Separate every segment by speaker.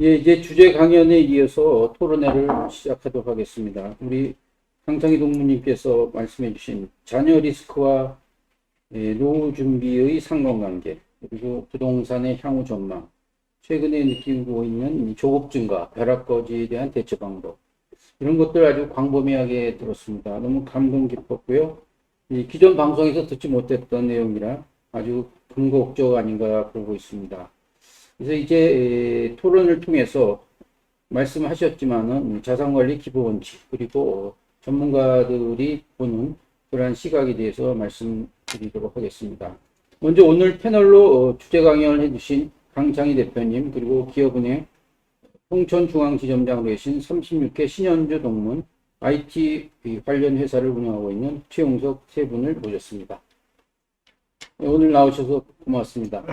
Speaker 1: 예, 이제 주제 강연에 이어서 토론회를 시작하도록 하겠습니다. 우리 강창희 동무님께서 말씀해 주신 자녀 리스크와 노후 준비의 상관관계, 그리고 부동산의 향후 전망, 최근에 느끼고 있는 이 조급 증가, 벼락거지에 대한 대처 방법, 이런 것들 아주 광범위하게 들었습니다. 너무 감동 깊었고요. 이 기존 방송에서 듣지 못했던 내용이라 아주 근거옥적 아닌가 보고 있습니다. 그래서 이제 토론을 통해서 말씀하셨지만은 자산관리 기본원칙 그리고 전문가들이 보는 그러한 시각에 대해서 말씀드리도록 하겠습니다. 먼저 오늘 패널로 주제 강연을 해주신 강창희 대표님, 그리고 기업은행 홍천중앙지점장으로 계신 36회 신현주 동문 IT 관련 회사를 운영하고 있는 최용석 세 분을 모셨습니다. 오늘 나오셔서 고맙습니다.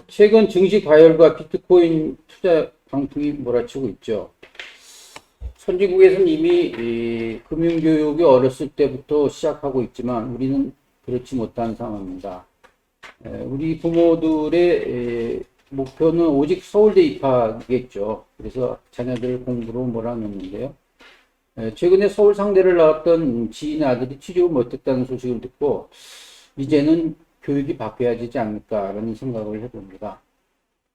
Speaker 1: 최근 증시 과열과 비트코인 투자 방풍이 몰아치고 있죠. 선진국에서는 이미 금융교육이 어렸을 때부터 시작하고 있지만 우리는 그렇지 못한 상황입니다. 우리 부모들의 목표는 오직 서울대 입학이겠죠. 그래서 자녀들 공부로 몰아넣는데요. 최근에 서울 상대를 나왔던 지인 아들이 취직을 못했다는 소식을 듣고 이제는 교육이 바뀌어야 되지 않을까라는 생각을 해봅니다.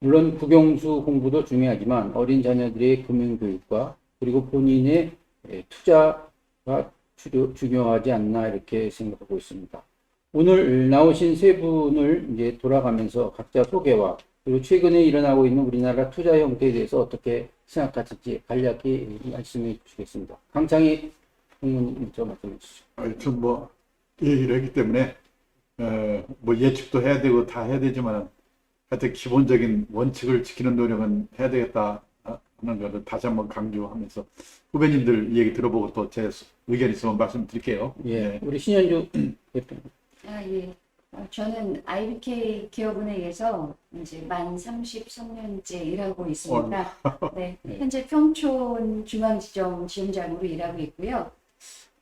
Speaker 1: 물론 국영수 공부도 중요하지만 어린 자녀들의 금융교육과 그리고 본인의 투자가 중요하지 않나 이렇게 생각하고 있습니다. 오늘 나오신 세 분을 이제 돌아가면서 각자 소개와 그리고 최근에 일어나고 있는 우리나라 투자 형태에 대해서 어떻게 생각하실지 간략히 말씀해 주시겠습니다. 강창희 부모님부터 말씀해 주시죠.
Speaker 2: 하여튼 뭐 얘기를 했기 때문에 뭐 예측도 해야 되고 다 해야 되지만 하여튼 기본적인 원칙을 지키는 노력은 해야 되겠다 하는 것을 다시 한번 강조하면서 후배님들 얘기 들어보고 또 제 의견 있으면 말씀드릴게요.
Speaker 1: 예, 우리 신현주 대표님.
Speaker 3: 예. 저는 IBK 기업은행에서 이제 만 33년째 일하고 있습니다. 네, 현재 평촌 중앙지점 지점장으로 일하고 있고요.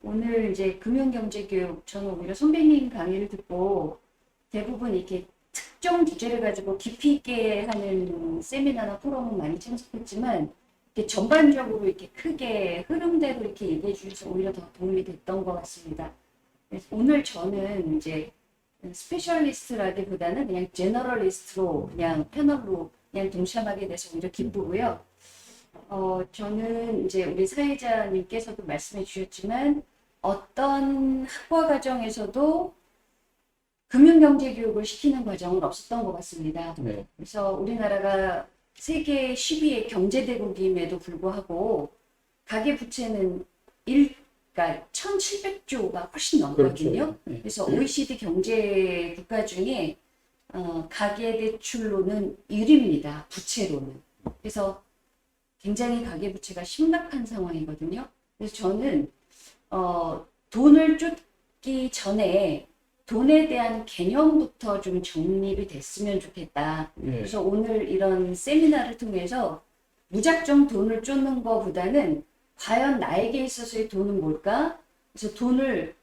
Speaker 3: 오늘 이제 금융경제교육, 저는 오히려 선배님 강의를 듣고 대부분 이렇게 특정 주제를 가지고 깊이 있게 하는 세미나나 포럼은 많이 참석했지만 이렇게 전반적으로 이렇게 크게 흐름대로 이렇게 얘기해 주셔서 오히려 더 도움이 됐던 것 같습니다. 그래서 오늘 저는 이제 스페셜리스트라기보다는 그냥 제너럴리스트로 그냥 패널로 그냥 동참하게 돼서 오히려 기쁘고요. 저는 이제 우리 사회자님께서도 말씀해 주셨지만 어떤 학과 과정에서도 금융경제교육을 시키는 과정은 없었던 것 같습니다.
Speaker 1: 네.
Speaker 3: 그래서 우리나라가 세계 10위의 경제대국임에도 불구하고 가계부채는 그러니까 1,700조가 훨씬 넘거든요.
Speaker 1: 그렇죠. 네.
Speaker 3: 그래서 OECD 경제 국가 중에 가계대출로는 1위입니다. 부채로는. 그래서 굉장히 가계부채가 심각한 상황이거든요. 그래서 저는 돈을 쫓기 전에 돈에 대한 개념부터 좀 정립이 됐으면 좋겠다.
Speaker 1: 예.
Speaker 3: 그래서 오늘 이런 세미나를 통해서 무작정 돈을 쫓는 것보다는 과연 나에게 있어서의 돈은 뭘까? 그래서 돈을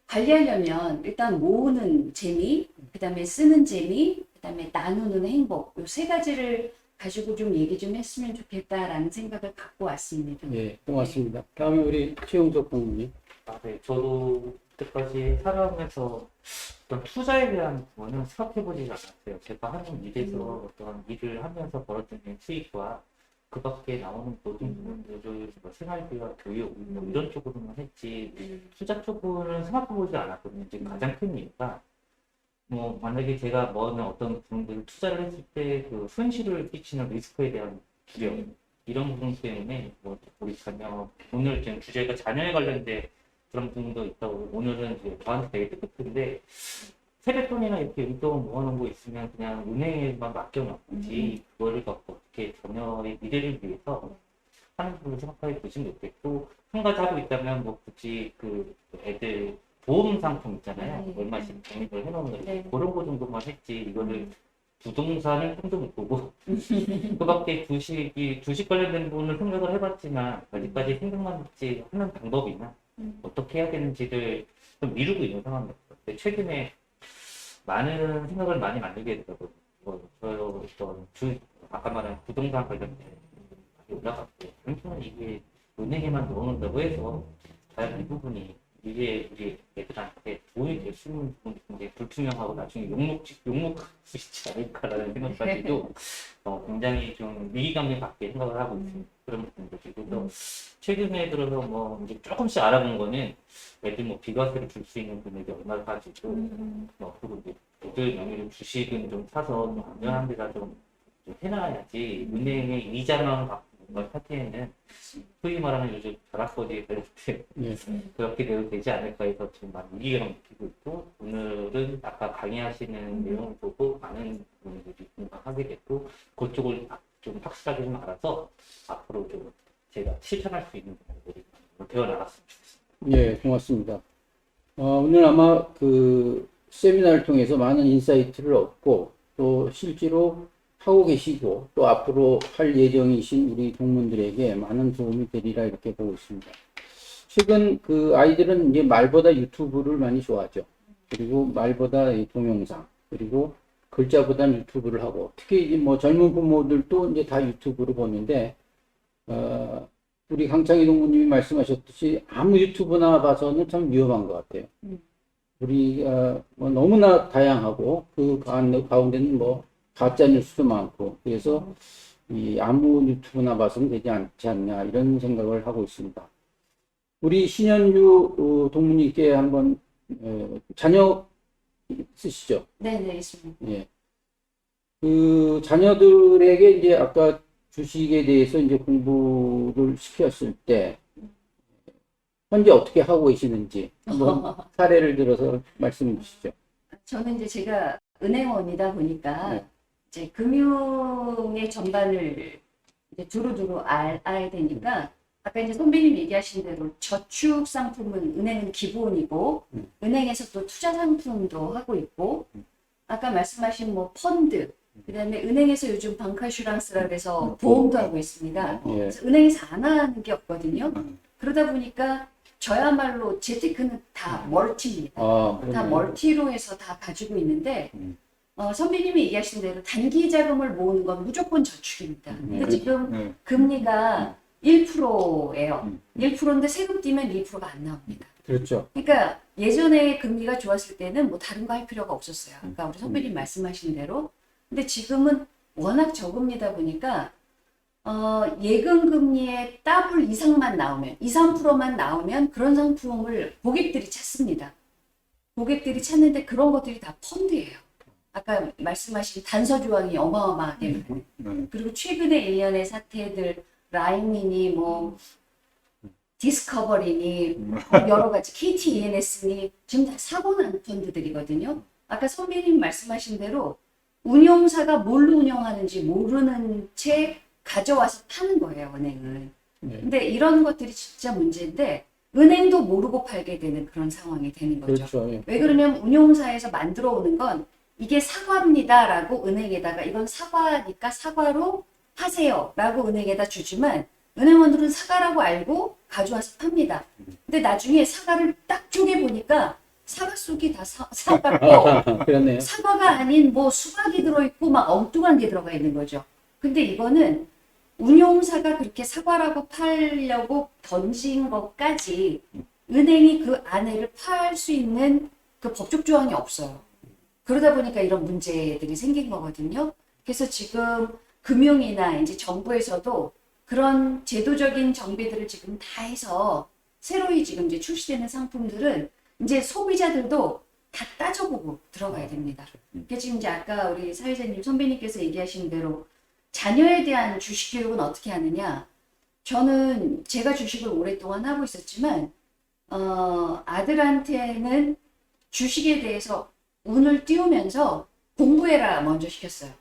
Speaker 3: 관리하려면 일단 모으는 재미, 그 다음에 쓰는 재미, 그 다음에 나누는 행복, 이 세 가지를 가지고 좀 얘기 좀 했으면 좋겠다라는 생각을 갖고 왔습니다.
Speaker 1: 예, 고맙습니다. 다음에 우리 최용석 부모님.
Speaker 4: 네, 저도 그때까지 살아가면서 어떤 투자에 대한 부분은 생각해보지 않았어요. 제가 하는 일에서 어떤 일을 하면서 벌어지는 수익과 그 밖에 나오는 모든 부분들을 뭐 생활비와 교육 뭐 이런 쪽으로만 했지 투자 쪽으로는 생각해보지 않았거든요. 지금 가장 큰 이유가 뭐 만약에 제가 뭐 어떤 부분들을 투자를 했을 때 그 손실을 끼치는 리스크에 대한 두려움 이런 부분 때문에 뭐 우리 자녀 오늘 지금 주제가 자녀에 관련된 그런 부분도 있다고 오늘은 이제 저한테 되게 뜻깊은데 세뱃돈이나 이렇게 용돈 모아놓은 거 있으면 그냥 은행에만 맡겨놓지 그거를 갖고 어떻게 자녀의 미래를 위해서 하는 부분을 생각하게 보지 못했고 한 가지 하고 있다면 뭐 굳이 그 애들 보험 상품 있잖아요. 얼마씩 적립을 해놓은 거 그런 거 정도만 했지 이거를 부동산은 꿈도 못 보고 그 밖에 주식 관련된 부분을 생각을 해봤지만 아직까지 생각만 했지 하는 방법이나 어떻게 해야 되는지를 좀 미루고 있는 상황이었어요. 최근에 많은 생각을 많이 만들게 되더라고요. 저요 어떤 아까 말한 부동산 관련된 많이 올라갔고 단순히 이게 은행에만 넣어놓는다고 해서 과연 이 부분이 이게 우리 애들한테 도움이 될 수 있는 부분이 굉장히 불투명하고 나중에 욕먹을 수 있지 않을까라는 생각까지도 굉장히 좀 위기감을 갖게 생각을 하고 있습니다. 그런 부분들이. 그래서 최근에 들어서 뭐 이제 조금씩 알아본 거는 애들 뭐 비과세를 줄 수 있는 금액이 얼마를 가지고 뭐 그리고 이제 애들 명의로 주식은 좀 사서 좀 안전한 데다 좀 해놔야지 은행의 이자만 받고 뭔가 사태에는 소위 말하는 요즘 벼락거지에 걸릴 때
Speaker 1: 예.
Speaker 4: 그렇게 돼도 되지 않을까 해서 지금 많이 위기감 느끼고 있고 오늘은 아까 강의하시는 내용을 보고 많은 분들이 공감하게 됐고 그쪽을 좀 확실하게 좀 알아서 앞으로 좀 제가 실천할 수 있는 부분들이 배워나갔으면 좋겠습니다.
Speaker 1: 예, 고맙습니다. 오늘 아마 그 세미나를 통해서 많은 인사이트를 얻고 또 실제로 하고 계시고 또 앞으로 할 예정이신 우리 동문들에게 많은 도움이 되리라 이렇게 보고 있습니다. 최근 그 아이들은 이제 말보다 유튜브를 많이 좋아하죠. 그리고 말보다 이 동영상, 그리고 글자보다는 유튜브를 하고 특히 이제 뭐 젊은 부모들도 이제 다 유튜브를 보는데 우리 강창희 동무님이 말씀하셨듯이 아무 유튜브나 봐서는 참 위험한 것 같아요. 우리 뭐 너무나 다양하고 그 가운데는 뭐 가짜 뉴스도 많고 그래서 이 아무 유튜브나 봐서는 되지 않지 않냐 이런 생각을 하고 있습니다. 우리 신현주 동무님께 한번 자녀 있으시죠?
Speaker 3: 네네, 있습니다.
Speaker 1: 예. 그 자녀들에게 이제 아까 주식에 대해서 이제 공부를 시켰을 때 현재 어떻게 하고 계시는지 한번 사례를 들어서 말씀해 주시죠.
Speaker 3: 저는 이제 제가 은행원이다 보니까
Speaker 1: 네.
Speaker 3: 이제 금융의 전반을 이제 두루두루 알아야 되니까 아까 이제 선배님 얘기하신 대로 저축 상품은 은행은 기본이고 은행에서 또 투자 상품도 하고 있고 아까 말씀하신 뭐 펀드 그다음에 은행에서 요즘 방카슈랑스라 그래서 보험도 하고 있습니다.
Speaker 1: 예.
Speaker 3: 그래서 은행에서 안 하는 게 없거든요. 그러다 보니까 저야말로 재테크는 다 멀티입니다. 다
Speaker 1: 그러네요.
Speaker 3: 멀티로 해서 다 가지고 있는데 선배님이 얘기하신 대로 단기 자금을 모으는 건 무조건 저축입니다. 근데 지금 금리가 1%예요. 1%인데 세금 띄면 2%가 안 나옵니다.
Speaker 1: 그렇죠.
Speaker 3: 그러니까 예전에 금리가 좋았을 때는 뭐 다른 거 할 필요가 없었어요. 아까 우리 선배님 말씀하신 대로. 근데 지금은 워낙 저금리다 보니까 예금 금리의 더블 이상만 나오면 2, 3%만 나오면 그런 상품을 고객들이 찾습니다. 고객들이 찾는데 그런 것들이 다 펀드예요. 아까 말씀하신 단서 조항이 어마어마하게 많아요. 그리고 최근에 1년의 사태들 라인이니 뭐 디스커버리니 여러 가지 KTENS니 지금 다 사고 난 펀드들이거든요. 아까 선배님 말씀하신 대로 운용사가 뭘로 운영하는지 모르는 채 가져와서 파는 거예요, 은행은. 근데 이런 것들이 진짜 문제인데 은행도 모르고 팔게 되는 그런 상황이 되는 거죠.
Speaker 1: 그렇죠. 예.
Speaker 3: 왜 그러면 운용사에서 만들어 오는 건 이게 사과입니다라고 은행에다가 이건 사과니까 사과로 하세요라고 은행에다 주지만 은행원들은 사과라고 알고 가져와서 팝니다. 근데 나중에 사과를 딱 쪼개보니까 사과 속이 다 사과고
Speaker 1: 그렇네요.
Speaker 3: 사과가 아닌 뭐 수박이 들어있고 막 엉뚱한 게 들어가 있는 거죠. 근데 이거는 운용사가 그렇게 사과라고 팔려고 던진 것까지 은행이 그 안에를 팔 수 있는 그 법적 조항이 없어요. 그러다 보니까 이런 문제들이 생긴 거거든요. 그래서 지금 금융이나 이제 정부에서도 그런 제도적인 정비들을 지금 다 해서 새로이 지금 이제 출시되는 상품들은 이제 소비자들도 다 따져보고 들어가야 됩니다. 그래서 지금 이제 아까 우리 사회자님 선배님께서 얘기하신 대로 자녀에 대한 주식 교육은 어떻게 하느냐. 저는 제가 주식을 오랫동안 하고 있었지만 아들한테는 주식에 대해서 운을 띄우면서 공부해라 먼저 시켰어요.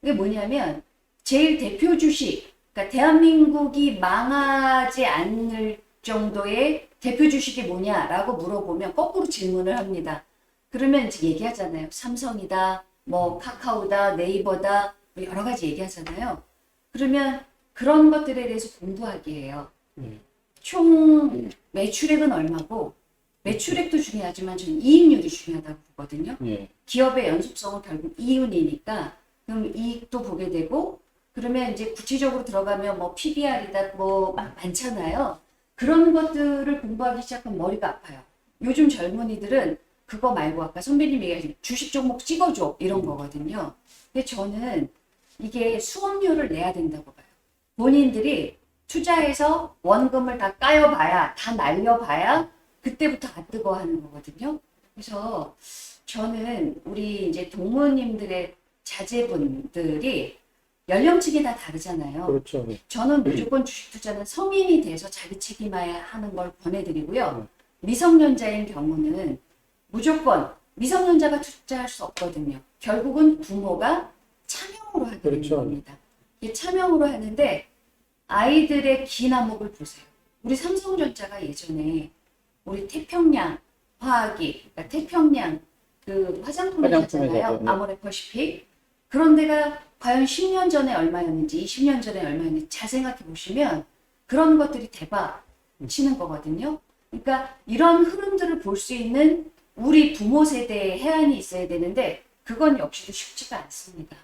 Speaker 3: 그게 뭐냐면 제일 대표 주식, 그러니까 대한민국이 망하지 않을 정도의 대표 주식이 뭐냐라고 물어보면 거꾸로 질문을 합니다. 그러면 이제 얘기하잖아요. 삼성이다, 뭐 카카오다, 네이버다, 뭐 여러 가지 얘기하잖아요. 그러면 그런 것들에 대해서 공부하게 해요. 총 매출액은 얼마고 매출액도 중요하지만 저는 이익률이 중요하다고 보거든요.
Speaker 1: 예.
Speaker 3: 기업의 연속성은 결국 이윤이니까 그럼 이익도 보게 되고, 그러면 이제 구체적으로 들어가면 뭐 PBR이다 뭐 막 많잖아요. 그런 것들을 공부하기 시작하면 머리가 아파요. 요즘 젊은이들은 그거 말고 아까 선배님이 얘기하신 주식 종목 찍어줘 이런 거거든요. 근데 저는 이게 수업료를 내야 된다고 봐요. 본인들이 투자해서 원금을 다 까여봐야, 다 날려봐야 그때부터 아 뜨거 하는 거거든요. 그래서 저는 우리 이제 동무님들의 자제분들이 연령층이 다 다르잖아요.
Speaker 1: 그렇죠.
Speaker 3: 저는 무조건 주식 투자는 성인이 돼서 자기 책임해야 하는 걸 권해드리고요. 미성년자인 경우는 무조건 미성년자가 투자할 수 없거든요. 결국은 부모가 차명으로 하게 되는
Speaker 1: 그렇죠.
Speaker 3: 겁니다. 이게 차명으로 하는데 아이들의 기나목을 보세요. 우리 삼성전자가 예전에 우리 태평양 화학이, 그러니까 태평양 그 화장품을
Speaker 1: 화장품에
Speaker 3: 샀잖아요.
Speaker 1: 가죠. 네.
Speaker 3: 아모레퍼시픽. 그런 데가 과연 10년 전에 얼마였는지, 20년 전에 얼마였는지 잘 생각해 보시면 그런 것들이 대박 치는 거거든요. 그러니까 이런 흐름들을 볼 수 있는 우리 부모 세대의 해안이 있어야 되는데 그건 역시도 쉽지가 않습니다.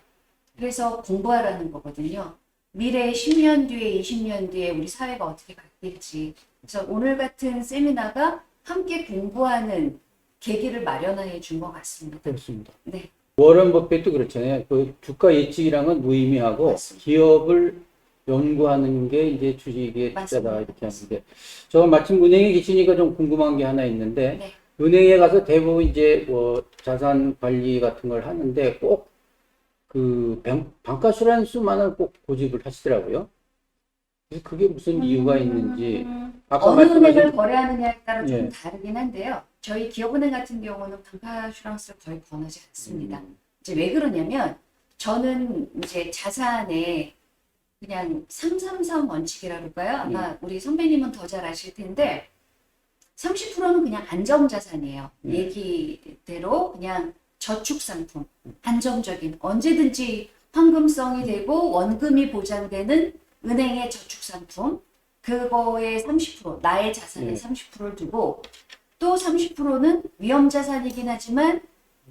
Speaker 3: 그래서 공부하라는 거거든요. 미래 10년 뒤에, 20년 뒤에 우리 사회가 어떻게 바뀔지. 그래서 오늘 같은 세미나가 함께 공부하는 계기를 마련해 준 것 같습니다.
Speaker 1: 그렇습니다.
Speaker 3: 네.
Speaker 1: 워런 버핏도 그렇잖아요. 그 주가 예측이랑은 무의미하고
Speaker 3: 맞습니다.
Speaker 1: 기업을 연구하는 게 이제 주식의 투자다
Speaker 3: 맞습니다.
Speaker 1: 이렇게 하는데, 저 마침 은행에 계시니까 좀 궁금한 게 하나 있는데,
Speaker 3: 네.
Speaker 1: 은행에 가서 대부분 이제 뭐 자산 관리 같은 걸 하는데 꼭 그 반가수란수만을 꼭 고집을 하시더라고요. 그래서 그게 무슨 이유가 있는지. 아까
Speaker 3: 어느 은행을
Speaker 1: 말씀하신
Speaker 3: 거래하느냐에 따라 좀
Speaker 1: 예.
Speaker 3: 다르긴 한데요. 저희 기업은행 같은 경우는 방카슈랑스를 거의 권하지 않습니다.
Speaker 1: 음.
Speaker 3: 이제 왜 그러냐면 저는 이제 자산에 그냥 333 원칙이라고 할까요? 아마 우리 선배님은 더 잘 아실 텐데 30%는 그냥 안정자산이에요. 얘기대로 그냥 저축상품, 안정적인 언제든지 황금성이 되고 원금이 보장되는 은행의 저축상품, 그거의 30%, 나의 자산의 30%를 두고 또 30%는 위험자산이긴 하지만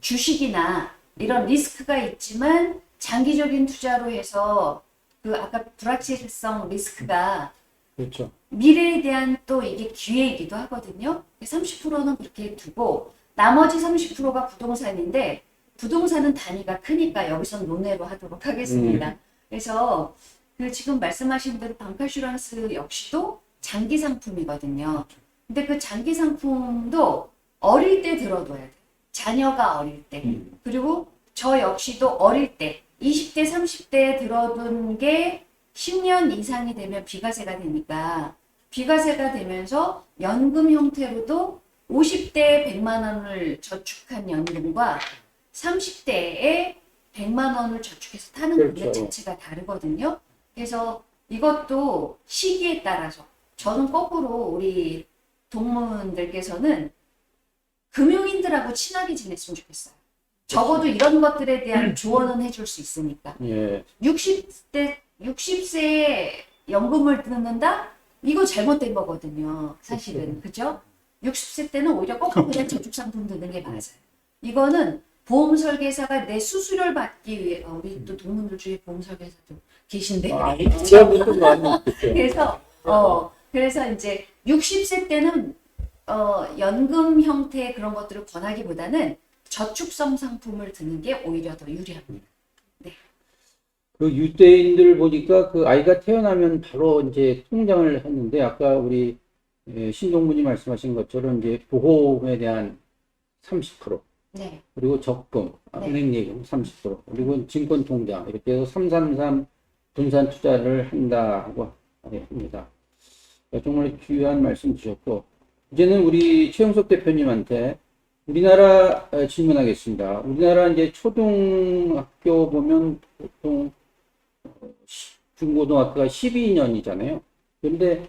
Speaker 3: 주식이나 이런 리스크가 있지만 장기적인 투자로 해서 그 아까 불확실성 리스크가
Speaker 1: 그렇죠.
Speaker 3: 미래에 대한 또 이게 기회이기도 하거든요. 30%는 그렇게 두고 나머지 30%가 부동산인데 부동산은 단위가 크니까 여기선 논외로 하도록 하겠습니다. 그래서 그 지금 말씀하신 대로 방카슈랑스 역시도 장기 상품이거든요. 근데 그 장기 상품도 어릴 때 들어둬야 돼. 자녀가 어릴 때. 그리고 저 역시도 어릴 때 20대, 30대에 들어둔 게 10년 이상이 되면 비과세가 되니까 비과세가 되면서 연금 형태로도 50대에 100만 원을 저축한 연금과 30대에 100만 원을 저축해서 타는 금액
Speaker 1: 그렇죠.
Speaker 3: 자체가 다르거든요. 그래서 이것도 시기에 따라서 저는 거꾸로 우리 동문들께서는 금융인들하고 친하게 지냈으면 좋겠어요. 적어도 이런 것들에 대한 조언은 해줄 수 있으니까.
Speaker 1: 예.
Speaker 3: 60세에 연금을 듣는다? 이거 잘못된 거거든요. 사실은. 그죠? 60세 때는 오히려 거꾸로 그냥 저축상품 드는 게 맞아요. 이거는 보험 설계사가 내 수수료를 받기 위해, 우리 또 동문들 중에 보험 설계사도 계신데.
Speaker 1: 지하부터 많이 있죠.
Speaker 3: 그래서 이제 60세 때는, 연금 형태의 그런 것들을 권하기보다는 저축성 상품을 드는 게 오히려 더 유리합니다.
Speaker 1: 그 유대인들 보니까 그 아이가 태어나면 바로 이제 통장을 했는데, 아까 우리 신동문이 말씀하신 것처럼 이제 보험에 대한 30%,
Speaker 3: 네.
Speaker 1: 그리고 적금,
Speaker 3: 네.
Speaker 1: 은행 예금 30%, 그리고 증권 통장 이렇게 해서 333 분산 투자를 한다고 합니다. 정말 귀한 말씀 주셨고, 이제는 우리 최영석 대표님한테 우리나라 질문하겠습니다. 우리나라 이제 초등학교 보면 보통 중고등학교가 12년이잖아요. 그런데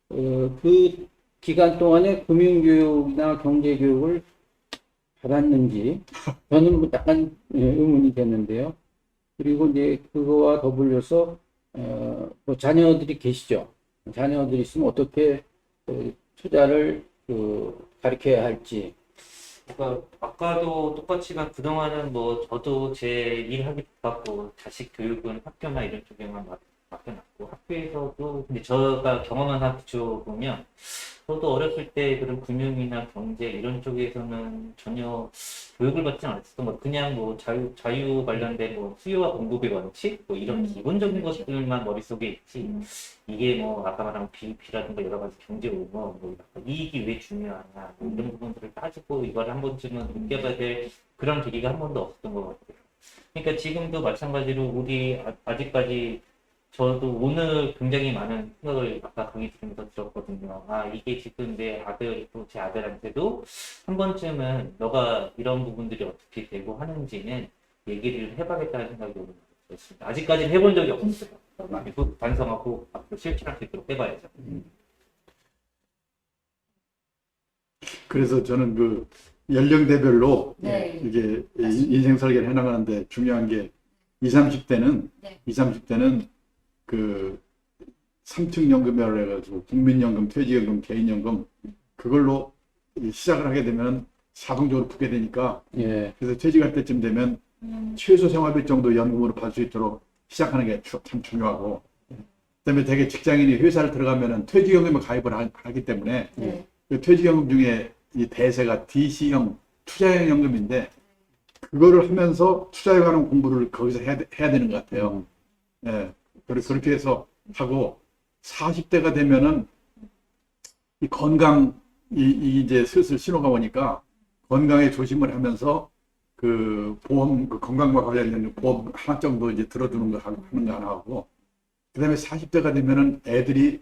Speaker 1: 그 기간 동안에 금융교육이나 경제교육을 받았는지 저는 뭐 약간 의문이 됐는데요. 그리고 이제 그거와 더불어서 뭐 자녀들이 계시죠. 자녀들이 있으면 어떻게 투자를 가르쳐야 할지
Speaker 4: 그러니까 아까도 똑같이가 그동안은 뭐 저도 제 일하기 바빴고 자식 교육은 학교나 이런 쪽에만 맡겨놨고 학교에서도 근데 제가 경험한 학교 보면 저도 어렸을 때 그런 금융이나 경제 이런 쪽에서는 전혀 교육을 받지 않았었던 것 그냥 뭐 자유 관련된 뭐 수요와 공급의 원칙 뭐 이런 기본적인
Speaker 3: 그렇죠.
Speaker 4: 것들만 머릿속에 있지 이게 뭐 아까 말한 BEP라든가 여러 가지 경제 용어 뭐 이익이 왜 중요하냐 뭐 이런 부분들을 따지고 이걸 한 번쯤은 느껴봐야 될 그런 계기가 한 번도 없었던 것 같아요. 그러니까 지금도 마찬가지로 우리 아직까지 저도 오늘 굉장히 많은 생각을 아까 강의 들으면서 들었거든요. 아, 이게 지금 내 아들, 또 제 아들한테도 한 번쯤은 너가 이런 부분들이 어떻게 되고 하는지는 얘기를 해봐야겠다는 생각이 오늘 들었습니다. 아직까지는 해본 적이 없었어요. 많이 반성하고 앞으로 실천할 수 있도록 해봐야죠.
Speaker 2: 그래서 저는 그 연령대별로
Speaker 3: 네.
Speaker 2: 이게 인생 설계를 해나가는데 중요한 게 20, 30대는
Speaker 3: 네.
Speaker 2: 20, 30대는 그 3층 연금이라고 해가지고 국민연금, 퇴직연금, 개인연금 그걸로 시작을 하게 되면 자동적으로 붙게 되니까
Speaker 1: 예,
Speaker 2: 그래서 퇴직할 때쯤 되면 최소 생활비 정도 연금으로 받을 수 있도록 시작하는 게 참 중요하고 그다음에 되게 직장인이 회사를 들어가면은 퇴직연금에 가입을 하기 때문에
Speaker 3: 네.
Speaker 2: 그 퇴직연금 중에 이 대세가 DC형 투자형 연금인데 그거를 하면서 투자에 관한 공부를 거기서 해야 되는 것 같아요. 예. 그렇게 해서 하고 40대가 되면은 이 건강 이제 슬슬 신호가 오니까 건강에 조심을 하면서 그 보험 그 건강과 관련된 보험 하나 정도 이제 들어두는 거 하는 거 하나 하고 그다음에 40대가 되면은 애들이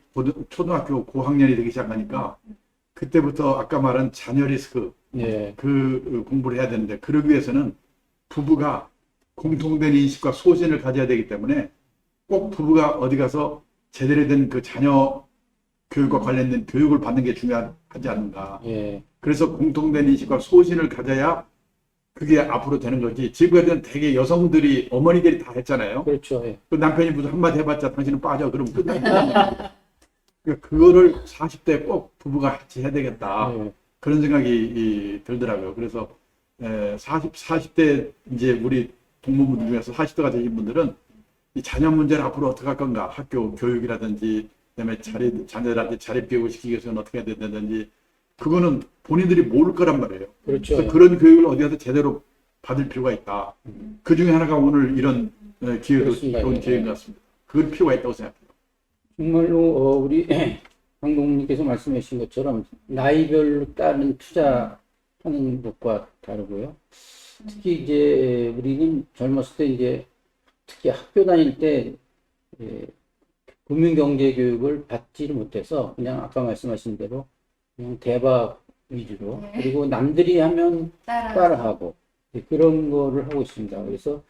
Speaker 2: 초등학교 고학년이 되기 시작하니까 그때부터 아까 말한 자녀 리스크
Speaker 1: 예,
Speaker 2: 그 공부를 해야 되는데 그러기 위해서는 부부가 공통된 인식과 소신을 가져야 되기 때문에 꼭 부부가 어디 가서 제대로 된 그 자녀 교육과 관련된 교육을 받는 게 중요하지 않는가.
Speaker 1: 예,
Speaker 2: 그래서 공통된 인식과 소신을 가져야 그게 앞으로 되는 거지. 지금까지는 되게 여성들이 어머니들이 다 했잖아요.
Speaker 1: 그렇죠. 예.
Speaker 2: 그 남편이 무슨 한마디 해봤자 당신은 빠져. 그러면 끝나니까. 그거를 40대 꼭 부부가 같이 해야 되겠다.
Speaker 1: 예.
Speaker 2: 그런 생각이 들더라고요. 그래서 40대 이제 우리 동무분들 중에서 40대가 되신 분들은 이 자녀 문제를 앞으로 어떻게 할 건가, 학교 교육이라든지, 그다음에 자녀들한테 자립교육을 시키기 위해서는 어떻게 해야 된다든지, 그거는 본인들이 모를 거란 말이에요.
Speaker 1: 그렇죠.
Speaker 2: 그래서 그런 교육을 어디 가서 제대로 받을 필요가 있다. 그 중에 하나가 오늘 이런 기회도
Speaker 1: 그렇습니다.
Speaker 2: 좋은
Speaker 1: 예.
Speaker 2: 기회인 것 같습니다. 그건 필요가 있다고 생각해요.
Speaker 1: 정말로 우리 강동님께서 말씀해 주신 것처럼 나이별로 따른 투자하는 것과 다르고요. 특히 이제 우리는 젊었을 때 이제 특히 학교 다닐 때 금융경제 교육을 받지를 못해서 그냥 아까 말씀하신 대로 그냥 대박 위주로
Speaker 3: 네.
Speaker 1: 그리고 남들이 하면 따라하고 그런 거를 하고 있습니다. 그래서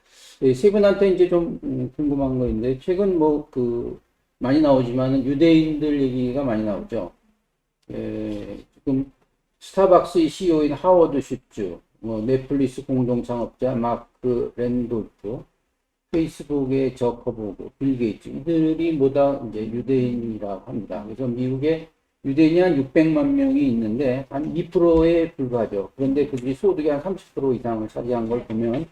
Speaker 1: 세 분한테 이제 좀 궁금한 거 있는데 최근 뭐 그 많이 나오지만은 유대인들 얘기가 많이 나오죠. 지금 스타벅스 CEO인 하워드 슈츠, 뭐 넷플릭스 공동 창업자 마크 랜돌프, 페이스북의 저커버그, 빌 게이츠 이들이 모두 이제 유대인이라고 합니다. 그래서 미국에 유대인이 한 600만 명이 있는데 한 2%에 불과하죠. 그런데 그들이 소득의 한 30% 이상을 차지한 걸 보면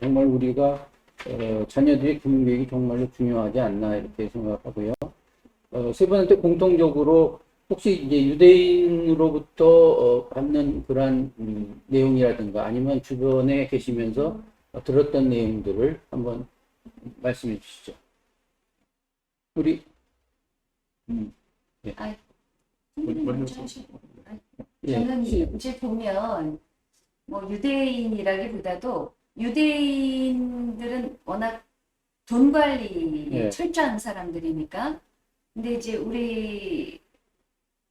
Speaker 1: 정말 우리가 자녀들의 금융교육이 정말로 중요하지 않나 이렇게 생각하고요. 세 분한테 공통적으로 혹시 이제 유대인으로부터 받는 그러한 내용이라든가 아니면 주변에 계시면서 들었던 내용들을 한번 말씀해 주시죠. 우리
Speaker 3: 저는 이제 보면 뭐 유대인이라기보다도 유대인들은 워낙 돈 관리에
Speaker 1: 예.
Speaker 3: 철저한 사람들이니까 근데 이제 우리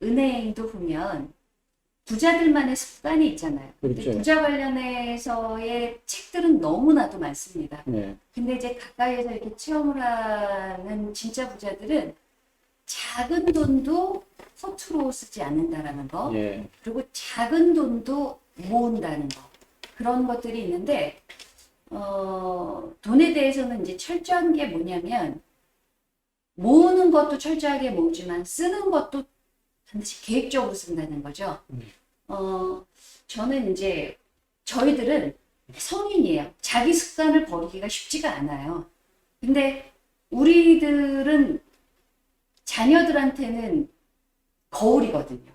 Speaker 3: 은행도 보면 부자들만의 습관이 있잖아요. 근데
Speaker 1: 그렇죠.
Speaker 3: 부자 관련해서의 책들은 너무나도 많습니다.
Speaker 1: 네,
Speaker 3: 근데 이제 가까이에서 이렇게 체험을 하는 진짜 부자들은 작은 돈도 서투로 쓰지 않는다라는 거,
Speaker 1: 예,
Speaker 3: 그리고 작은 돈도 모은다는 거, 그런 것들이 있는데, 돈에 대해서는 이제 철저한 게 뭐냐면, 모으는 것도 철저하게 모으지만 쓰는 것도 반드시 계획적으로 쓴다는 거죠. 저는 이제 저희들은 성인이에요. 자기 습관을 버리기가 쉽지가 않아요. 근데 우리들은 자녀들한테는 거울이거든요.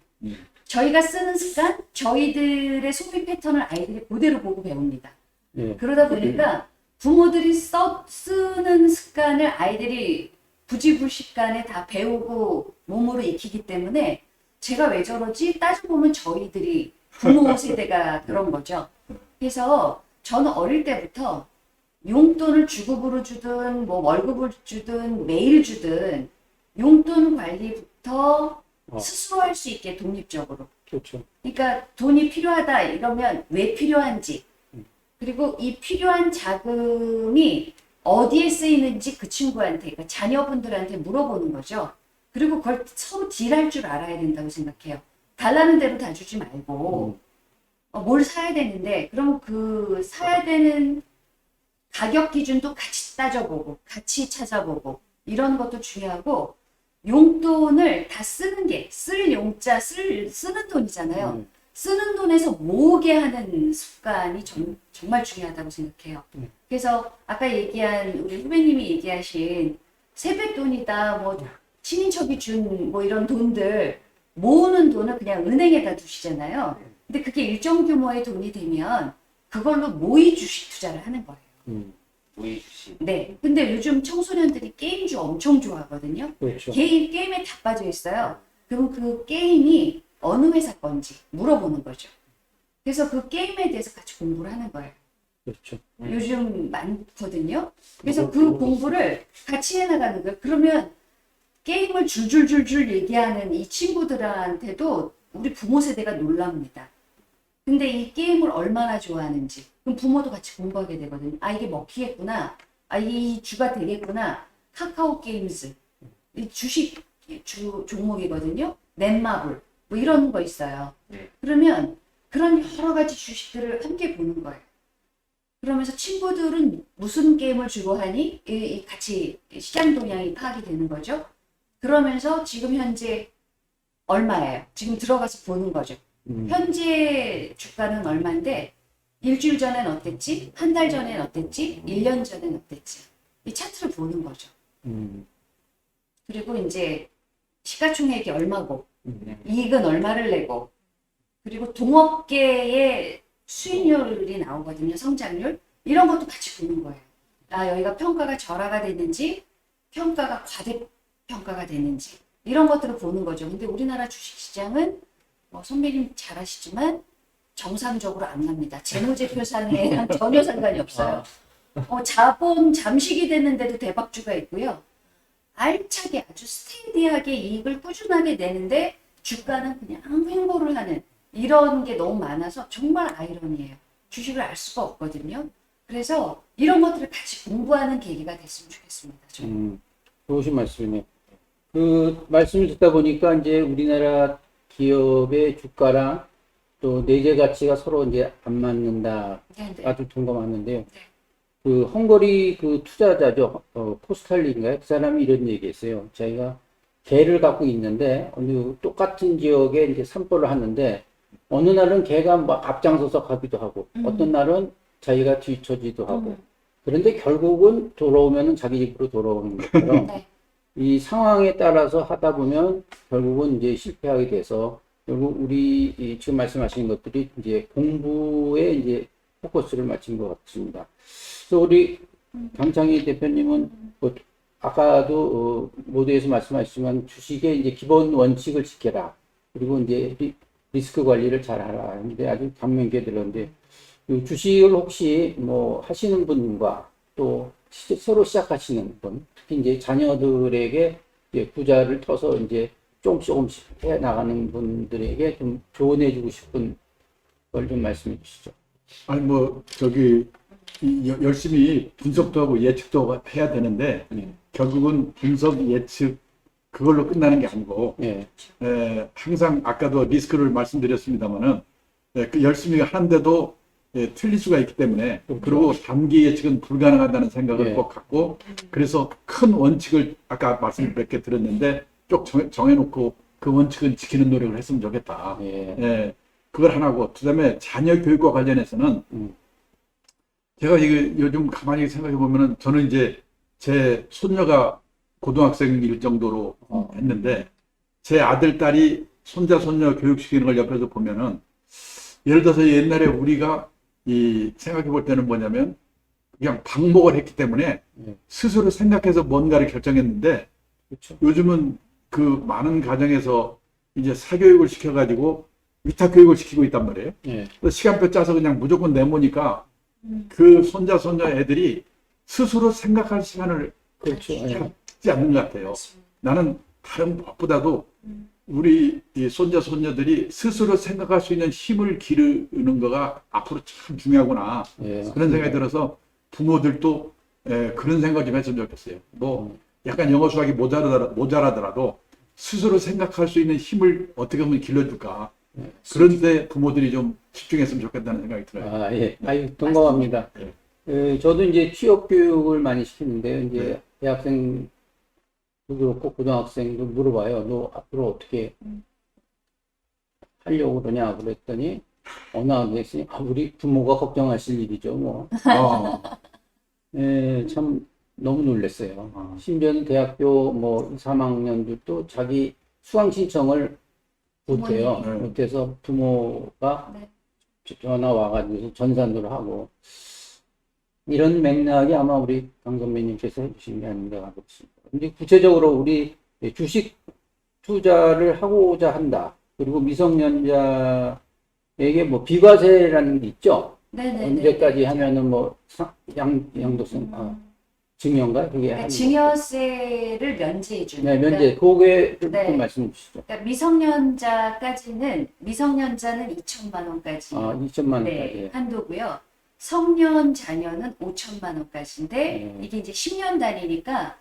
Speaker 3: 저희가 쓰는 습관, 저희들의 소비 패턴을 아이들이 그대로 보고 배웁니다.
Speaker 1: 예.
Speaker 3: 그러다 보니까 부모들이 쓰는 습관을 아이들이 부지불식간에 다 배우고 몸으로 익히기 때문에 제가 왜 저러지? 따져보면 저희들이 부모 세대가 그런 거죠. 그래서 저는 어릴 때부터 용돈을 주급으로 주든 뭐 월급을 주든 매일 주든 용돈 관리부터 스스로 할 수 있게 독립적으로.
Speaker 1: 그렇죠.
Speaker 3: 그러니까 돈이 필요하다 이러면 왜 필요한지, 그리고 이 필요한 자금이 어디에 쓰이는지 그 친구한테, 그러니까 자녀분들한테 물어보는 거죠. 그리고 그걸 서로 딜할 줄 알아야 된다고 생각해요. 달라는 대로 다 주지 말고 뭘 사야 되는데 그럼 그 사야 되는 가격 기준도 같이 따져보고 같이 찾아보고 이런 것도 중요하고, 용돈을 다 쓰는 게 쓸 용자 쓰는 돈이잖아요. 쓰는 돈에서 모으게 하는 습관이 정말 중요하다고 생각해요. 그래서 아까 얘기한 우리 후배님이 얘기하신 세뱃돈이다 뭐 친인척이 준 뭐 이런 돈들 모으는 돈을 그냥 은행에다 두시잖아요. 근데 그게 일정 규모의 돈이 되면 그걸로 모의 주식 투자를 하는 거예요.
Speaker 4: 모의 주식.
Speaker 3: 네. 근데 요즘 청소년들이 게임주 엄청 좋아하거든요.
Speaker 1: 그렇죠.
Speaker 3: 게임에 다 빠져 있어요. 그럼 그 게임이 어느 회사 건지 물어보는 거죠. 그래서 그 게임에 대해서 같이 공부를 하는 거예요.
Speaker 1: 그렇죠.
Speaker 3: 요즘 많거든요. 그래서 그 공부를 같이 해나가는 거예요. 그러면 게임을 줄줄줄줄 얘기하는 이 친구들한테도 우리 부모 세대가 놀랍니다. 근데 이 게임을 얼마나 좋아하는지 그럼 부모도 같이 공부하게 되거든요. 아 이게 먹히겠구나. 아 이 주가 되겠구나. 카카오 게임즈 이 주식 종목이거든요. 넷마블 뭐 이런 거 있어요. 그러면 그런 여러 가지 주식들을 함께 보는 거예요. 그러면서 친구들은 무슨 게임을 주로 하니? 같이 시장 동향이 파악이 되는 거죠. 그러면서 지금 현재 얼마예요? 지금 들어가서 보는 거죠. 현재 주가는 얼마인데 일주일 전엔 어땠지? 한 달 전엔 어땠지? 1년 전엔 어땠지? 이 차트를 보는 거죠. 그리고 이제 시가총액이 얼마고 이익은 얼마를 내고, 그리고 동업계의 수익률이 나오거든요. 성장률. 이런 것도 같이 보는 거예요. 아 여기가 평가가 절하가 됐는지 평가가 과대평가가 됐는지 이런 것들을 보는 거죠. 근데 우리나라 주식시장은 선배님 잘 아시지만 정상적으로 안 갑니다. 재무제표상에랑 전혀 상관이 없어요. 자본 잠식이 됐는데도 대박주가 있고요. 알차게 아주 스테디하게 이익을 꾸준하게 내는데 주가는 그냥 횡보를 하는 이런 게 너무 많아서 정말 아이러니해요. 주식을 알 수가 없거든요. 그래서 이런 것들을 같이 공부하는 계기가 됐으면 좋겠습니다. 저는.
Speaker 1: 좋으신 말씀이네요. 그 말씀을 듣다 보니까 이제 우리나라 기업의 주가랑 또 내재 가치가 서로 이제 안 맞는다.
Speaker 3: 네, 네.
Speaker 1: 아주 동감하는데요. 그 헝거리 그 투자자죠. 포스탈리인가요? 그 사람이 이런 얘기했어요. 자기가 개를 갖고 있는데 어느 똑같은 지역에 이제 산보를 하는데 어느 날은 개가 막 앞장서서 가기도 하고 어떤 날은 자기가 뒤처지도 하고 그런데 결국은 돌아오면은 자기 집으로 돌아오는 것처럼
Speaker 3: 네.
Speaker 1: 이 상황에 따라서 하다 보면 결국은 이제 실패하게 돼서 결국 우리 지금 말씀하신 것들이 이제 공부에 이제 포커스를 맞춘 것 같습니다. 그래서 우리 강창희 대표님은 뭐 아까도 모두에서 말씀하셨지만 주식의 이제 기본 원칙을 지켜라. 그리고 이제 리스크 관리를 잘 하라. 근데 아주 감명 깊게 들었는데 그 주식을 혹시 뭐 하시는 분과 또 새로 시작하시는 분, 특히 이제 자녀들에게 이제 부자를 터서 이제 조금씩 해 나가는 분들에게 좀 조언해주고 싶은 걸 좀 말씀해 주시죠.
Speaker 2: 아니 뭐 저기 열심히 분석도 하고 예측도 해야 되는데 결국은 분석 예측 그걸로 끝나는 게 아니고
Speaker 1: 예.
Speaker 2: 항상 아까도 리스크를 말씀드렸습니다만은 그 열심히 하는데도 틀릴 수가 있기 때문에 그리고 단기 예측은 불가능하다는 생각을
Speaker 1: 예.
Speaker 2: 꼭 갖고 그래서 큰 원칙을 아까 말씀 몇 개 드렸는데 쭉 정해놓고 그 원칙은 지키는 노력을 했으면 좋겠다.
Speaker 1: 예.
Speaker 2: 예. 그걸 하나고, 그다음에 자녀 교육과 관련해서는 제가 이게 요즘 가만히 생각해 보면은 저는 이제 제 손녀가 고등학생일 정도로 했는데 제 아들, 딸이 손자, 손녀 교육시키는 걸 옆에서 보면은 예를 들어서 옛날에 우리가 생각해 볼 때는 뭐냐면 그냥 방목을 했기 때문에 스스로 생각해서 뭔가를 결정했는데
Speaker 1: 그렇죠.
Speaker 2: 요즘은 그 많은 가정에서 이제 사교육을 시켜가지고 위탁 교육을 시키고 있단 말이에요.
Speaker 1: 예.
Speaker 2: 그래서 시간표 짜서 그냥 무조건 내모니까 그 손자, 손녀 애들이 스스로 생각할 시간을
Speaker 1: 그렇죠. 예.
Speaker 2: 갖지 않는 것 같아요. 나는 다른 무엇보다도 우리 이 손자, 손녀들이 스스로 생각할 수 있는 힘을 기르는 거가 앞으로 참 중요하구나.
Speaker 1: 예.
Speaker 2: 그런 생각이 들어서 부모들도 그런 생각 좀 했으면 좋겠어요. 뭐 약간 영어 수학이 모자라더라도 스스로 생각할 수 있는 힘을 어떻게 하면 길러줄까. 그런데 부모들이 좀 집중했으면 좋겠다는 생각이 들어요.
Speaker 1: 아, 예. 아유, 동감합니다. 저도 이제 취업 교육을 많이 시키는데요. 이제
Speaker 2: 네.
Speaker 1: 대학생도 그렇고 고등학생도 물어봐요. 너 앞으로 어떻게 하려고 그러냐 그랬더니 어느 날 했으니 우리 부모가 걱정하실 일이죠, 뭐.
Speaker 2: 어,
Speaker 1: 예, 참 너무 놀랐어요.
Speaker 2: 어.
Speaker 1: 심지어는 대학교 뭐 3학년들도 자기 수강 신청을 못해요.
Speaker 2: 부모님이. 네.
Speaker 1: 못해서 부모가
Speaker 3: 네.
Speaker 1: 전화 와가지고 전산으로 하고 이런 맥락이 아마 우리 강 선배님께서 해주신 게 아닌가 하고 있습니다. 근데 구체적으로 우리 주식 투자를 하고자 한다. 그리고 미성년자에게 뭐 비과세라는 게 있죠.
Speaker 3: 네네네.
Speaker 1: 언제까지 하면은 뭐 양도세 증여인가 그게
Speaker 3: 그러니까
Speaker 1: 하는
Speaker 3: 증여세를 면제해 주는.
Speaker 1: 네, 면제. 그거를
Speaker 3: 네.
Speaker 1: 좀 말씀해 주시죠.
Speaker 3: 그러니까 미성년자는 2천만 원까지
Speaker 1: 2천만 원까지.
Speaker 3: 네, 한도고요. 성년 자녀는 5천만 원까지인데 이게 이제 10년 단위니까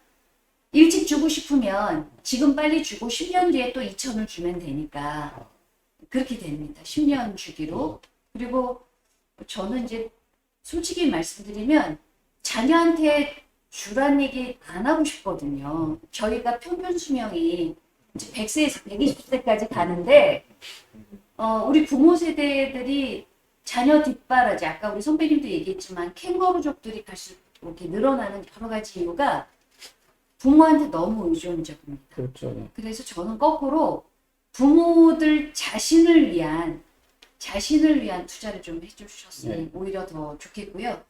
Speaker 3: 일찍 주고 싶으면 지금 빨리 주고 10년 뒤에 또 2천을 주면 되니까 그렇게 됩니다. 10년 주기로. 그리고 저는 이제 솔직히 말씀드리면 자녀한테 주란 얘기 안 하고 싶거든요. 저희가 평균 수명이 이제 100세에서 120세까지 가는데 우리 부모 세대들이 자녀 뒷바라지, 아까 우리 선배님도 얘기했지만 캥거루족들이 갈수록 이렇게 늘어나는 여러 가지 이유가 부모한테 너무 의존적입니다.
Speaker 1: 그렇죠. 네.
Speaker 3: 그래서 저는 거꾸로 부모들 자신을 위한 투자를 좀 해주셨으면
Speaker 1: 네.
Speaker 3: 오히려 더 좋겠고요.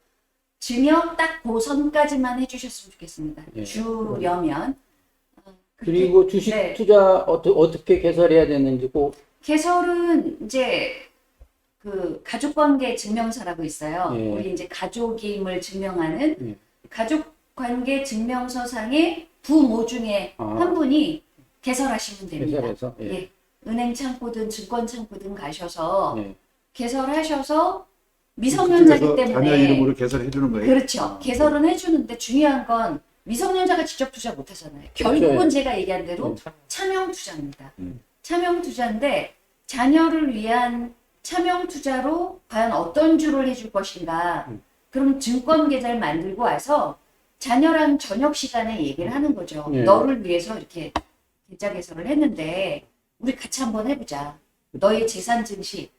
Speaker 3: 증여 딱 그 선까지만 해주셨으면 좋겠습니다.
Speaker 1: 네.
Speaker 3: 주려면.
Speaker 1: 그리고 주식
Speaker 3: 네.
Speaker 1: 투자 어떻게 개설해야 되는지 꼭
Speaker 3: 개설은 이제 그 가족관계 증명서라고 있어요.
Speaker 1: 예.
Speaker 3: 우리 이제 가족임을 증명하는
Speaker 1: 예.
Speaker 3: 가족관계 증명서상의 부모 중에 한 분이 개설하시면 됩니다.
Speaker 1: 개설해서 예.
Speaker 3: 예. 은행 창구든 증권 창구든 가셔서
Speaker 1: 예.
Speaker 3: 개설하셔서 미성년자기
Speaker 2: 그쪽에서
Speaker 3: 때문에
Speaker 2: 자녀 이름으로 개설해 주는 거예요.
Speaker 3: 그렇죠. 개설은 해주는데 중요한 건 미성년자가 직접 투자 못 하잖아요. 결국은
Speaker 1: 그렇죠.
Speaker 3: 제가 얘기한 대로 차명 투자입니다.
Speaker 2: 음.
Speaker 3: 차명 투자인데 자녀를 위한 차명 투자로 과연 어떤 주를 해줄 것인가. 그럼 증권 계좌를 만들고 와서 자녀랑 저녁 시간에 얘기를 하는 거죠.
Speaker 1: 예.
Speaker 3: 너를 위해서 이렇게 계좌 개설을 했는데 우리 같이 한번 해보자. 너의 재산 증시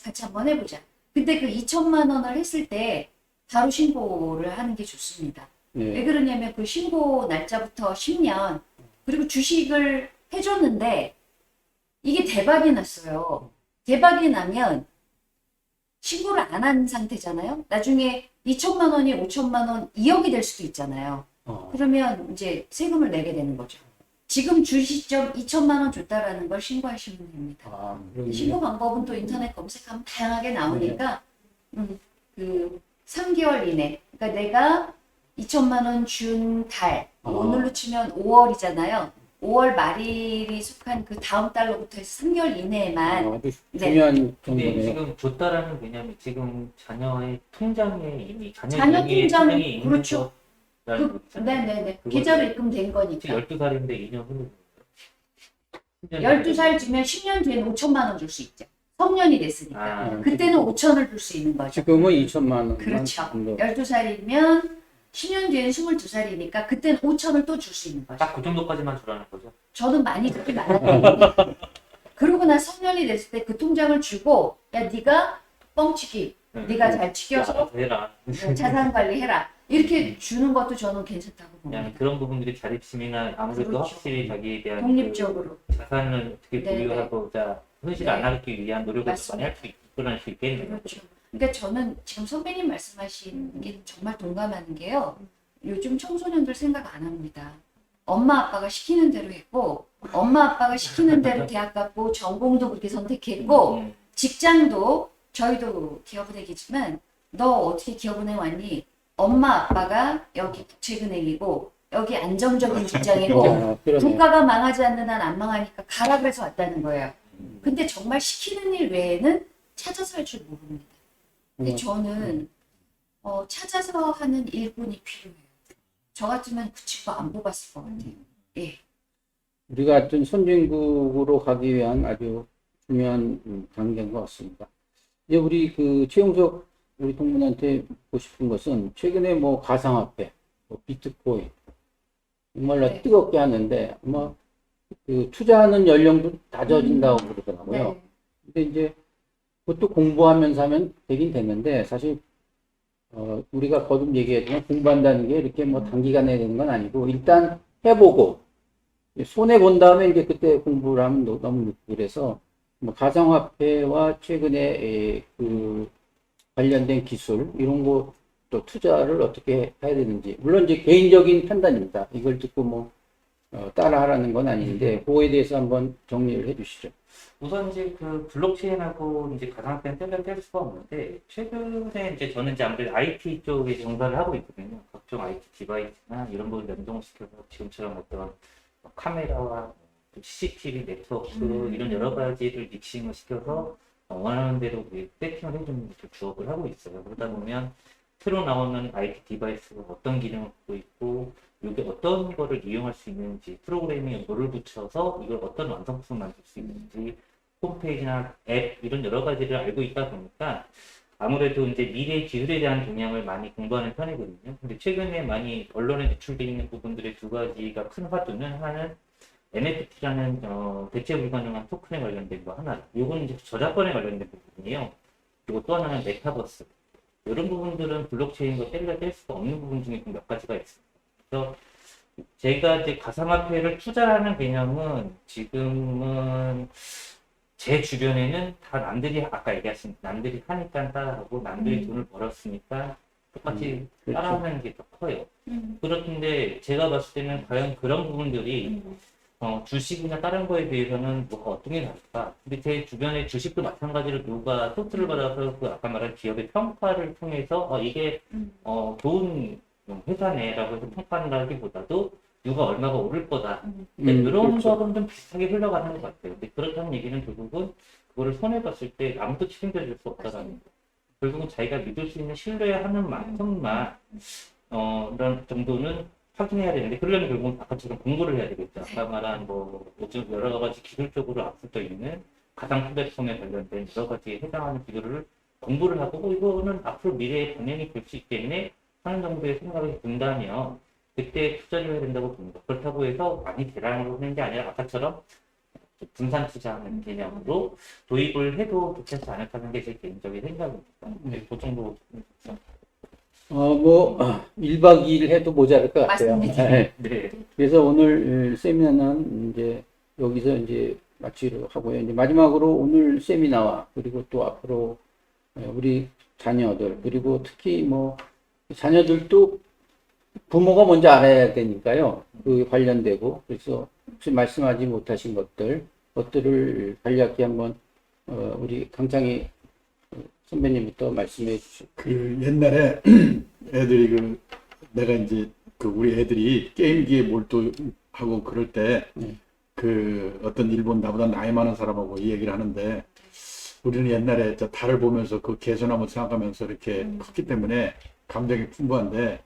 Speaker 3: 같이 한번 해보자. 근데 그 2천만 원을 했을 때 바로 신고를 하는 게 좋습니다. 왜
Speaker 1: 예.
Speaker 3: 그러냐면 그 신고 날짜부터 10년 그리고 주식을 해줬는데 이게 대박이 났어요. 대박이 나면 신고를 안 한 상태잖아요. 나중에 2천만 원이 5천만 원, 2억이 될 수도 있잖아요. 그러면 이제 세금을 내게 되는 거죠. 지금 주 시점 2천만 원 줬다라는 걸 신고하시면 됩니다.
Speaker 1: 그러군요.
Speaker 3: 신고 방법은 또 인터넷 검색하면 다양하게 나오니까 그 3개월 이내 그러니까 내가 2천만 원 준 달 오늘로 치면 5월이잖아요. 5월 말일이 속한 그 다음 달로부터 해서 3개월 이내에만
Speaker 1: 아주
Speaker 3: 네.
Speaker 1: 중요한
Speaker 4: 근데
Speaker 1: 정보네요.
Speaker 4: 지금 줬다라는 개념이 지금 자녀의 통장에 이미
Speaker 3: 자녀
Speaker 4: 명의의
Speaker 3: 통장,
Speaker 4: 통장이 있는
Speaker 3: 그렇죠.
Speaker 4: 거라는 거 있잖아요.
Speaker 3: 네네네
Speaker 4: 그거를-
Speaker 3: 계좌로 입금된 거니까
Speaker 4: 12살인데 2년 후는
Speaker 3: 12살 주면 10년 뒤에는 5천만 원 줄 수 있죠. 성년이 됐으니까
Speaker 4: 아,
Speaker 3: 그때는 5천을 줄 수 있는 거죠.
Speaker 1: 지금은 2천만 원.
Speaker 3: 그렇죠. 12살이면 10년 뒤엔 22살이니까 그때는 5천을 또 줄 수 있는 거죠.
Speaker 4: 딱 그 정도까지만 주라는 거죠.
Speaker 3: 저는 많이 그렇게 말하거든요. 그러고 나 성년이 됐을 때 그 통장을 주고 야 네가 뻥치기, 네가 잘 치켜서
Speaker 4: 해라.
Speaker 3: 자산 관리해라 이렇게 주는 것도 저는 괜찮다고
Speaker 4: 그냥
Speaker 3: 봅니다.
Speaker 4: 그런 부분들이 자립심이나 아무래도
Speaker 3: 그렇죠.
Speaker 4: 확실히 자기에 대한
Speaker 3: 독립적으로.
Speaker 4: 그 자산을 어떻게
Speaker 3: 네,
Speaker 4: 보유하고자 손실
Speaker 3: 네.
Speaker 4: 안 하기 위한 노력을
Speaker 3: 맞습니다.
Speaker 4: 많이 할 수 이끌어낼 수 있겠네요.
Speaker 3: 그렇죠. 그러니까 저는 지금 선배님 말씀하신 게 정말 동감하는 게요. 요즘 청소년들 생각 안 합니다. 엄마 아빠가 시키는 대로 했고, 엄마 아빠가 시키는 대로 대학 갔고, 전공도 그렇게 선택했고,
Speaker 4: 음,
Speaker 3: 직장도 저희도 기업은행이지만 너 어떻게 기업은행 왔니? 엄마 아빠가 여기 국책은행이고 여기 안정적인 직장이고
Speaker 1: 아, 그러네.
Speaker 3: 국가가 망하지 않는 한 안 망하니까 가라 그래서 왔다는 거예요. 근데 정말 시키는 일 외에는 찾아서 할 줄 모릅니다. 근데 저는 찾아서 하는 일꾼이 필요해요. 저 같으면 그 친구 안 뽑았을 것 같아요. 예.
Speaker 1: 우리가 하여튼 선진국으로 가기 위한 아주 중요한 단계인 것 같습니다. 이제 우리 그 최용석 우리 동문한테 묻고 싶은 것은 최근에 뭐 가상화폐, 뭐 비트코인 정말로
Speaker 3: 네.
Speaker 1: 뜨겁게 하는데 아마 그 투자하는 연령도 낮아진다고 그러더라고요.
Speaker 3: 네.
Speaker 1: 근데 이제 그것도 공부하면서 하면 되긴 되는데 사실 우리가 거듭 얘기했지만 공부한다는 게 이렇게 뭐 단기간에 되는 건 아니고 일단 해보고 손해 본 다음에 이제 그때 공부를 하면 너무 늦고 그래서 뭐 가상화폐와 최근에 그 관련된 기술 이런 거 또 투자를 어떻게 해야 되는지 물론 이제 개인적인 판단입니다. 이걸 듣고 뭐 따라하라는 건 아닌데 그거에 대해서 한번 정리를 해주시죠.
Speaker 4: 우선 이제 그 블록체인하고 이제 가상화폐는 뗄 수가 없는데 최근에 이제 저는 이제 아무래도 IT 쪽에 종사를 하고 있거든요. 각종 IT 디바이스나 이런 걸 연동시켜서 지금처럼 어떤 카메라와 CCTV 네트워크 이런 여러 가지를 믹싱을 시켜서 원하는 대로 세팅을 해주는 주업을 하고 있어요. 그러다 보면 새로 나오는 IT 디바이스가 어떤 기능을 갖고 있고 이게 어떤 거를 이용할 수 있는지 프로그래밍에 뭐를 붙여서 이걸 어떤 완성품을 만들 수 있는지 홈페이지나 앱 이런 여러 가지를 알고 있다 보니까 아무래도 이제 미래 기술에 대한 동향을 많이 공부하는 편이거든요. 근데 최근에 많이 언론에 노출되어 있는 부분들의 두 가지가 큰 화두는 하나는 NFT라는 대체 불가능한 토큰에 관련된 거 하나. 요거는 이제 저작권에 관련된 부분이에요. 그리고 또 하나는 메타버스. 이런 부분들은 블록체인과 뗄 수가 없는 부분 중에 몇 가지가 있습니다. 그래서 제가 이제 가상화폐를 투자하는 개념은 지금은 제 주변에는 다 남들이 아까 얘기하신 남들이 하니까 따라하고 남들이 돈을 벌었으니까 똑같이
Speaker 1: 그렇죠.
Speaker 4: 따라하는 게 더 커요. 그렇던데 제가 봤을 때는 과연 그런 부분들이 주식이나 다른 거에 비해서는 뭐가 어떤 게 다를까? 근데 제 주변에 주식도 마찬가지로 누가 소프트를 받아서 그 아까 말한 기업의 평가를 통해서 이게 좋은 회사네라고 해서 평가한다기보다도 누가 얼마가 오를 거다. 이런
Speaker 1: 그렇죠.
Speaker 4: 거는 좀 비슷하게 흘러가는 것 같아요. 근데 그렇다는 얘기는 결국은 그거를 손해봤을 때 아무도 책임져 줄 수 없다라는 거. 결국은 자기가 믿을 수 있는 신뢰하는 만큼만 이런 정도는 확인해야 되는데 그러려면 결국은 아까처럼 공부를 해야 되겠죠. 아까 말한 뭐 요즘 여러 가지 기술적으로 앞서져 있는 가상 플랫폼에 관련된 여러 가지에 해당하는 기술을 공부를 하고 이거는 앞으로 미래의 방향이 될 수 있겠네 하는 정도의 생각이 든다면 그때 투자를 해야 된다고 봅니다. 그렇다고 해서 많이 대량으로 하는 게 아니라 아까처럼 분산 투자하는 개념으로 도입을 해도 좋지 않을까 하는 게 제 개인적인 생각입니다. 네, 그 정도.
Speaker 1: 1박 2일 해도 모자랄 것 같아요.
Speaker 3: 맞습니다.
Speaker 1: 네.
Speaker 4: 네.
Speaker 1: 그래서 오늘 세미나는 이제 여기서 이제 마치도록 하고요. 이제 마지막으로 오늘 세미나와 그리고 또 앞으로 우리 자녀들 그리고 특히 뭐 자녀들도 부모가 먼저 알아야 되니까요. 그 관련되고 그래서 혹시 말씀하지 못하신 것들을 간략히 한번 우리 강창희 선배님부터 말씀해 주시죠.
Speaker 2: 그 옛날에 애들이 내가 이제 우리 애들이 게임기에 몰두하고 그럴 때 그 어떤 일본 나보다 나이 많은 사람하고 이 얘기를 하는데 우리는 옛날에 저 달을 보면서 그 개선함을 생각하면서 이렇게 컸기 때문에 감정이 풍부한데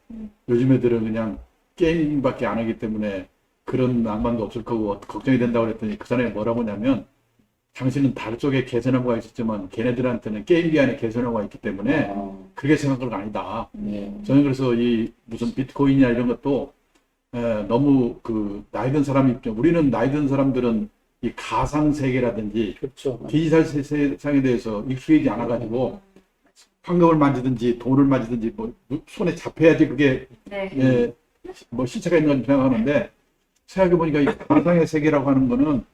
Speaker 2: 요즘 애들은 그냥 게임밖에 안 하기 때문에 그런 낭만도 없을 거고 걱정이 된다고 그랬더니 그 사람이 뭐라고 하냐면 당신은 달 쪽에 개선하고가 있었지만 걔네들한테는 게임기 안에 개선하고가 있기 때문에 그게 생각할 거 아니다.
Speaker 1: 네.
Speaker 2: 저는 그래서 이 무슨 비트코인이나 이런 것도 너무 그 나이 든 사람 입장 우리는 나이 든 사람들은 이 가상 세계라든지
Speaker 1: 그렇죠.
Speaker 2: 디지털 세상에 대해서 익숙하지 않아가지고 황금을 만지든지 돈을 만지든지 뭐 손에 잡혀야지 그게
Speaker 3: 네.
Speaker 2: 예, 뭐 실체가 있는 건 생각하는데 생각해 보니까 이 가상의 세계라고 하는 거는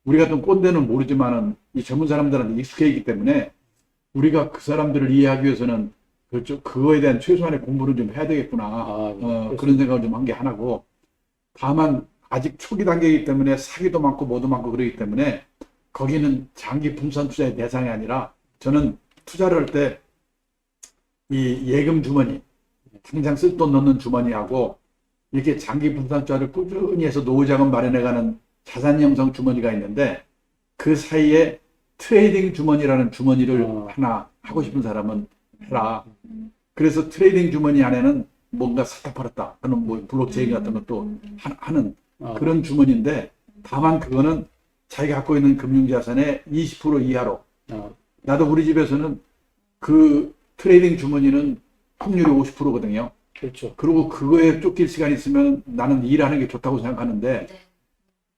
Speaker 2: 우리 같은 꼰대는 모르지만은 이 전문 사람들한테 익숙해 있기 때문에 우리가 그 사람들을 이해하기 위해서는 그거에 대한 최소한의 공부를 좀 해야 되겠구나. 그런 생각을 좀 한 게 하나고 다만 아직 초기 단계이기 때문에 사기도 많고 뭐도 많고 그러기 때문에 거기는 장기 분산 투자의 대상이 아니라 저는 투자를 할 때 이 예금 주머니 당장 쓸 돈 넣는 주머니하고 이렇게 장기 분산 투자를 꾸준히 해서 노후 자금 마련해가는 자산 형성 주머니가 있는데 그 사이에 트레이딩 주머니라는 주머니를 하나 하고 싶은 사람은 해라. 그래서 트레이딩 주머니 안에는 뭔가 사다 팔았다 하는 뭐 블록체인 같은 것도 하는 그런 주머니인데 다만 그거는 자기가 갖고 있는 금융자산의 20% 이하로 나도 우리 집에서는 그 트레이딩 주머니는 확률이 50%거든요.
Speaker 1: 그렇죠.
Speaker 2: 그리고 그거에 쫓길 시간이 있으면 나는 일하는 게 좋다고 생각하는데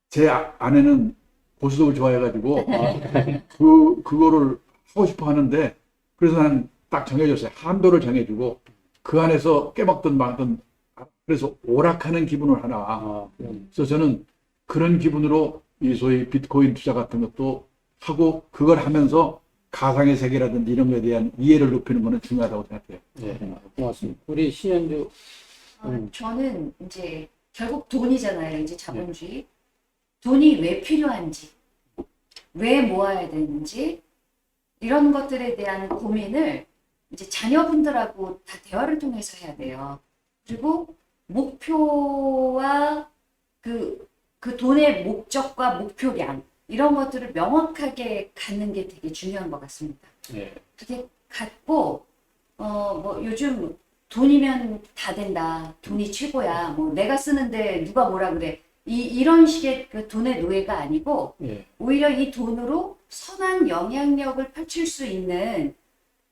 Speaker 2: 제 아내는 고스톱을 좋아해가지고 그거를 하고 싶어 하는데 그래서 난 딱 정해줬어요. 한도를 정해주고 그 안에서 깨먹든 말든 그래서 오락하는 기분을 하나. 그래서 저는 그런 기분으로 이 소위 비트코인 투자 같은 것도 하고 그걸 하면서 가상의 세계라든지 이런 거에 대한 이해를 높이는 거는 중요하다고 생각해요.
Speaker 1: 네, 고맙습니다. 우리 신현주
Speaker 3: 저는 이제 결국 돈이잖아요. 이제 자본주의. 돈이 왜 필요한지, 왜 모아야 되는지 이런 것들에 대한 고민을 이제 자녀분들하고 다 대화를 통해서 해야 돼요. 그리고 목표와 그 돈의 목적과 목표량 이런 것들을 명확하게 갖는 게 되게 중요한 것 같습니다.
Speaker 1: 네.
Speaker 3: 그게 갖고 뭐 요즘 돈이면 다 된다, 돈이 최고야, 뭐 내가 쓰는데 누가 뭐라 그래 이런 식의 그 돈의 노예가 아니고 오히려 이 돈으로 선한 영향력을 펼칠 수 있는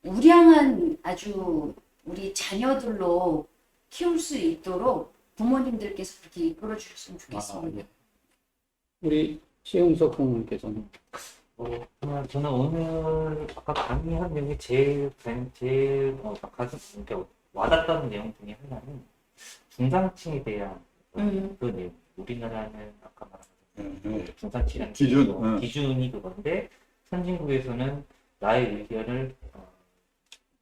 Speaker 3: 우량한 아주 우리 자녀들로 키울 수 있도록 부모님들께서 그렇게 이끌어 주셨으면 좋겠습니다.
Speaker 1: 우리 최용석 부모님께서는
Speaker 4: 정말 저는 오늘 아까 강의한 내용이 제일 가슴 이렇게 와닿았던 내용 중에 하나는 중산층에 대한 그 내용. 우리나라는 아까 말한 중산층이라는 기준이 그건데 선진국에서는 나의 의견을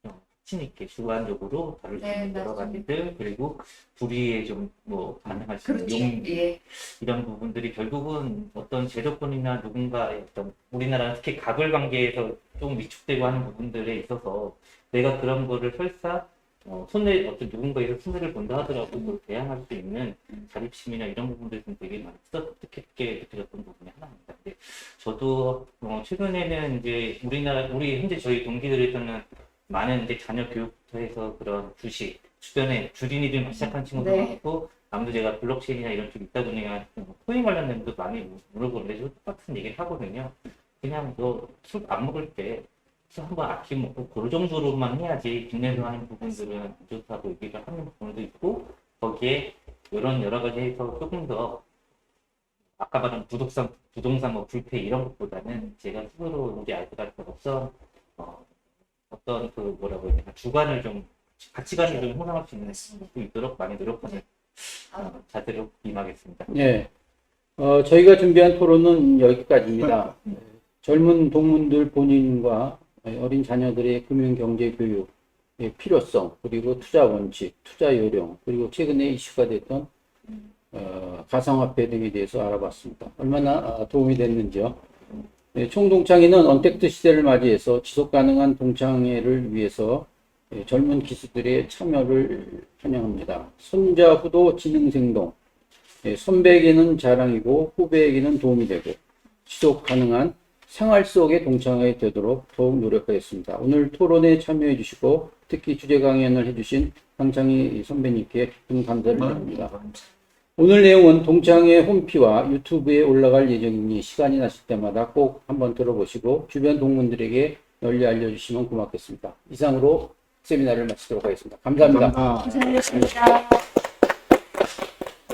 Speaker 4: 확신 있게 주관적으로 다룰 수 있는 여러 가지들 그리고 불의에 좀 뭐 반응할 수 있는 용기 이런 부분들이 결국은 어떤 제도권이나 누군가의 어떤 우리나라는 특히 가불 관계에서 좀 위축되고 하는 부분들에 있어서 내가 그런 거를 설사 어떤 누군가에서 손해를 본다 하더라도 대항할 수 있는 자립심이나 이런 부분들이 좀 되게 많이 뜻깊게 느껴졌던 부분이 하나입니다. 근데 저도 최근에는 이제 우리 현재 저희 동기들에서는 많은 이제 자녀 교육부터 해서 그런 주식, 주변에 주린이들 시작한 친구도 많고, 아무래도 제가 블록체인이나 이런 쪽 있다 보니까 코인 관련된 것도 많이 물어보는데 저 똑같은 얘기를 하거든요. 그냥 너 술 안 먹을 때 한번 아끼 먹고 그 정도로만 해야지 빚내서 하는 부분들은 안 좋다고 얘기를 하는 부분도 있고 거기에 이런 여러 가지 해서 조금 더 아까 말한 부동산 뭐 불패 이런 것보다는 제가 스스로 우리 아이들한테 어떤 그 뭐라고 해야 되나 주관을 좀 가치관을 좀 형성할 수 있는 수 있도록 많이 노력하는 자세로 임하겠습니다.
Speaker 1: 네, 저희가 준비한 토론은 여기까지입니다. 젊은 동문들 본인과 어린 자녀들의 금융 경제 교육의 필요성, 그리고 투자 원칙, 투자 요령, 그리고 최근에 이슈가 됐던 가상화폐 등에 대해서 알아봤습니다. 얼마나 도움이 됐는지요. 총동창회는 언택트 시대를 맞이해서 지속가능한 동창회를 위해서 젊은 기수들의 참여를 환영합니다. 손자 후도 지능생동, 선배에게는 자랑이고 후배에게는 도움이 되고 지속가능한 생활 속의 동창회 되도록 더욱 노력하겠습니다. 오늘 토론에 참여해 주시고 특히 주제 강연을 해주신 황창희 선배님께 깊은 감사를 드립니다. 오늘 내용은 동창회 홈피와 유튜브에 올라갈 예정이니 시간이 나실 때마다 꼭 한번 들어보시고 주변 동문들에게 널리 알려주시면 고맙겠습니다. 이상으로 세미나를 마치도록 하겠습니다. 감사합니다.
Speaker 3: 고생하셨습니다.